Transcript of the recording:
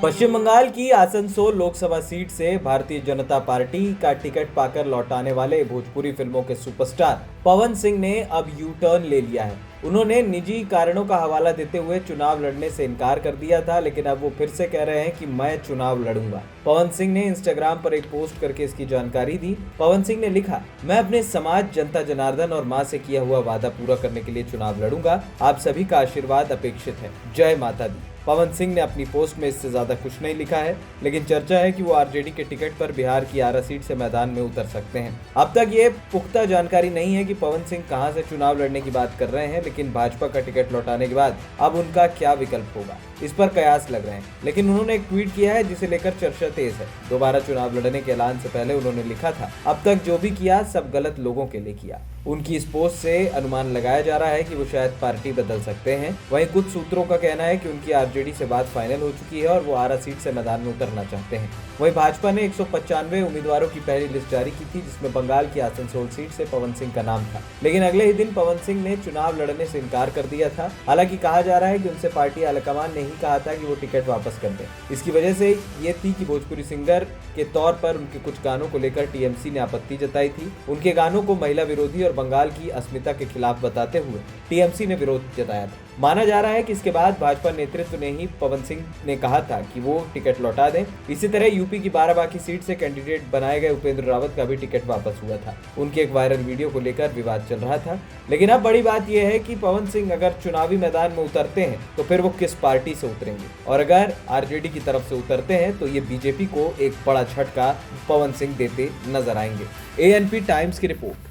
पश्चिम बंगाल की आसनसोल लोकसभा सीट से भारतीय जनता पार्टी का टिकट पाकर लौटाने वाले भोजपुरी फिल्मों के सुपरस्टार पवन सिंह ने अब यू टर्न ले लिया है। उन्होंने निजी कारणों का हवाला देते हुए चुनाव लड़ने से इनकार कर दिया था, लेकिन अब वो फिर से कह रहे हैं कि मैं चुनाव लड़ूंगा। पवन सिंह ने इंस्टाग्राम पर एक पोस्ट करके इसकी जानकारी दी। पवन सिंह ने लिखा, मैं अपने समाज, जनता जनार्दन और मां से किया हुआ वादा पूरा करने के लिए चुनाव लड़ूंगा। आप सभी का आशीर्वाद अपेक्षित है। जय माता दी। पवन सिंह ने अपनी पोस्ट में इससे ज्यादा कुछ नहीं लिखा है, लेकिन चर्चा है कि वो आरजेडी के टिकट पर बिहार की आरा सीट से मैदान में उतर सकते हैं। अब तक ये पुख्ता जानकारी नहीं है कि पवन सिंह कहां से चुनाव लड़ने की बात कर रहे हैं, लेकिन भाजपा का टिकट लौटाने के बाद अब उनका क्या विकल्प होगा, इस पर कयास लग रहे हैं। लेकिन उन्होंने एक ट्वीट किया है जिसे लेकर चर्चा तेज है। दोबारा चुनाव लड़ने के ऐलान से पहले उन्होंने लिखा था, अब तक जो भी किया सब गलत लोगों के लिए किया। उनकी इस पोस्ट से अनुमान लगाया जा रहा है कि वो शायद पार्टी बदल सकते हैं। वहीं कुछ सूत्रों का कहना है कि उनकी आरजेडी से बात फाइनल हो चुकी है और वो आरा सीट से मैदान में उतरना चाहते हैं। वहीं भाजपा ने 195 उम्मीदवारों की पहली लिस्ट जारी की थी, जिसमें बंगाल की आसनसोल सीट से पवन सिंह का नाम था, लेकिन अगले ही दिन पवन सिंह ने चुनाव लड़ने से इनकार कर दिया था। हालांकि कहा जा रहा है कि उनसे पार्टी हाईकमान ने ही कहा था कि वो टिकट वापस कर दें। इसकी वजह से ये थी कि भोजपुरी सिंगर के तौर पर उनके कुछ गानों को लेकर टीएमसी ने आपत्ति जताई थी। उनके गानों को महिला विरोधी और बंगाल की अस्मिता के खिलाफ बताते हुए टीएमसी ने विरोध जताया था। माना जा रहा है कि इसके बाद भाजपा नेतृत्व ने ही पवन सिंह ने कहा था कि वो टिकट लौटा दें। इसी तरह यूपी की बाराबांकी सीट से कैंडिडेट बनाए गए उपेंद्र रावत का भी टिकट वापस हुआ था। उनके एक वायरल वीडियो को लेकर विवाद चल रहा था। लेकिन अब बड़ी बात यह है कि पवन सिंह अगर चुनावी मैदान में उतरते हैं तो फिर वो किस पार्टी से उतरेंगे, और अगर आरजेडी की तरफ से उतरते हैं तो ये बीजेपी को एक बड़ा झटका पवन सिंह देते नजर आएंगे। एएनपी टाइम्स की रिपोर्ट।